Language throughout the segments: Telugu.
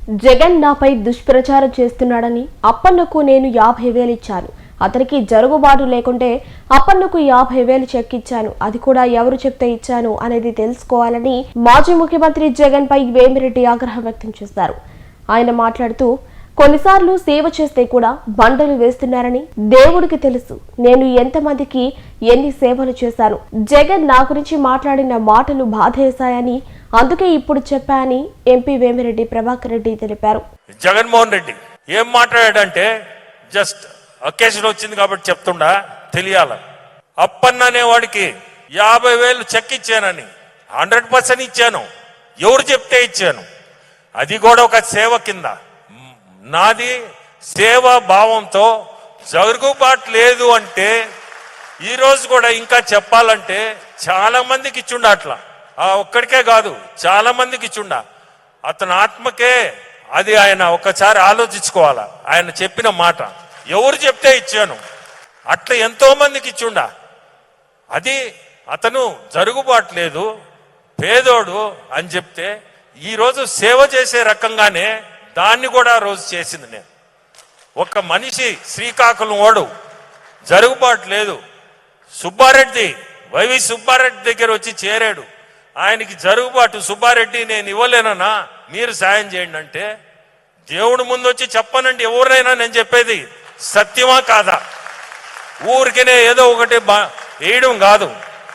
జగన్ నాపై దుష్ప్రచారం చేస్తున్నాడని అప్పన్నకు నేను 50,000 ఇచ్చాను. అతనికి జరుగుబాటు లేకుంటే అప్పన్నకు 50,000 చెక్ ఇచ్చాను. అది కూడా ఎవరు చెప్తే ఇచ్చాను అనేది తెలుసుకోవాలని మాజీ ముఖ్యమంత్రి జగన్ పై వేమిరెడ్డి ఆగ్రహం వ్యక్తం చేశారు. ఆయన మాట్లాడుతూ, కొన్నిసార్లు సేవ చేస్తే కూడా బండలు వేస్తున్నారని దేవుడికి తెలుసు. నేను ఎంతమందికి ఎన్ని సేవలు చేశాను. జగన్ నా గురించి మాట్లాడిన మాటలు బాధేశాయని, అందుకే ఇప్పుడు చెప్పాని ఎంపీ వేమిరెడ్డి ప్రభాకర్ రెడ్డి తెలిపారు. జగన్మోహన్ రెడ్డి ఏం మాట్లాడాడంటే, జస్ట్ అకేషన్ వచ్చింది కాబట్టి చెప్తుండా తెలియాల. అప్పన్న అనేవాడికి 50,000 చెక్ ఇచ్చానని 100% ఇచ్చాను. ఎవరు చెప్తే ఇచ్చాను. అది కూడా ఒక సేవ కింద. నాది సేవా భావంతో జరుగుబాటు లేదు అంటే ఈ రోజు కూడా ఇంకా చెప్పాలంటే చాలా మందికి ఇచ్చుండ. అట్లా ఒక్కడికే కాదు, చాలా మందికి ఇచ్చుండ. అతని ఆత్మకే అది ఆయన ఒకసారి ఆలోచించుకోవాలా. ఆయన చెప్పిన మాట ఎవరు చెప్తే ఇచ్చాను, అట్లా ఎంతో మందికి ఇచ్చుండ. అది అతను జరుగుబాటు లేదు, పేదోడు అని చెప్తే ఈరోజు సేవ చేసే రకంగానే దాన్ని కూడా రోజు చేసింది నేను. ఒక మనిషి శ్రీకాకుళం ఓడు జరుగుబాటు లేదు, సుబ్బారెడ్డి వైవి సుబ్బారెడ్డి దగ్గర వచ్చి చేరాడు. ఆయనకి జరుగుబాటు, సుబ్బారెడ్డి నేను ఇవ్వలేనన్నా మీరు సాయం చేయండి అంటే దేవుడి ముందు వచ్చి చెప్పనండి ఎవరైనా. నేను చెప్పేది సత్యమా కాదా? ఊరికినే ఏదో ఒకటి వేయడం కాదు.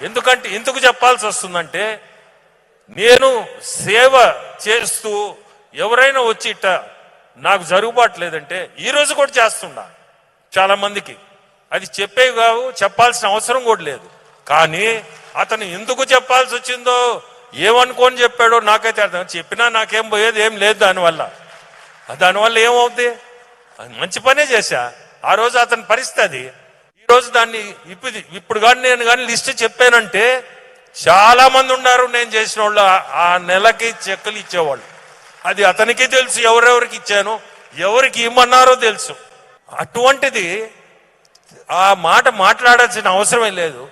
ఎందుకంటే ఎందుకు చెప్పాల్సి వస్తుందంటే, నేను సేవ చేస్తూ ఎవరైనా వచ్చి ఇట్ట నాకు జరుగుబాటు లేదంటే ఈరోజు కూడా చేస్తుండా చాలా మందికి. అది చెప్పేవి కావు, చెప్పాల్సిన అవసరం కూడా లేదు. కానీ అతను ఎందుకు చెప్పాల్సి వచ్చిందో, ఏమనుకోని చెప్పాడో నాకైతే అర్థం. చెప్పినా నాకేం పోయేది ఏం లేదు దానివల్ల ఏమవుద్ది? మంచి పనే చేశా ఆ రోజు. అతని పరిస్థితి ఈరోజు దాన్ని ఇప్పుడు కానీ నేను కానీ లిస్ట్ చెప్పానంటే చాలా మంది ఉన్నారు నేను చేసిన వాళ్ళు ఆ నెలకి చెక్కులు ఇచ్చేవాళ్ళు. అది అతనికి తెలుసు, ఎవరెవరికి ఇచ్చాను, ఎవరికి ఇమ్మన్నారో తెలుసు. అటువంటిది ఆ మాట మాట్లాడాల్సిన అవసరమే లేదు.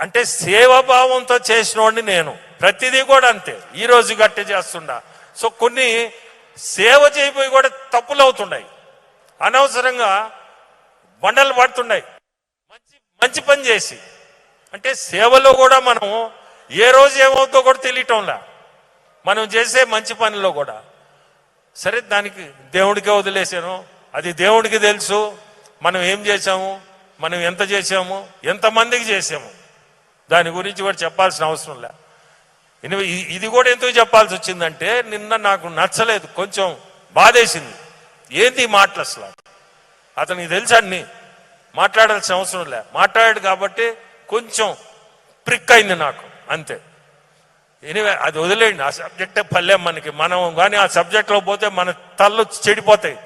అంటే సేవాభావంతో చేసిన వాడిని నేను. ప్రతిదీ కూడా అంతే. ఈ రోజు గట్టే చేస్తుండా. సో కొన్ని సేవ చేయబోయి కూడా తప్పులు అవుతున్నాయి, అనవసరంగా బండలు పడుతున్నాయి. మంచి పని చేసి అంటే సేవలో కూడా మనం ఏ రోజు ఏమవుతుందో కూడా తెలియటంలా. మనం చేసే మంచి పనిలో కూడా సరే దానికి దేవుడికే వదిలేసాను. అది దేవుడికి తెలుసు మనం ఏం చేసాము, మనం ఎంత చేసాము, ఎంతమందికి చేసాము. దాని గురించి కూడా చెప్పాల్సిన అవసరం లే. ఇది కూడా ఎందుకు చెప్పాల్సి వచ్చిందంటే, నిన్న నాకు నచ్చలేదు, కొంచెం బాధేసింది. ఏంది మాటలు అసలు? అతనికి తెలుసు అన్ని, మాట్లాడాల్సిన అవసరం లే. మాట్లాడాడు కాబట్టి కొంచెం ప్రిక్ అయింది నాకు, అంతే. ఎనివే అది వదిలేయండి. ఆ సబ్జెక్టే పల్లెం మనకి. మనం కానీ ఆ సబ్జెక్ట్లో పోతే మన తల్లు చెడిపోతాయి.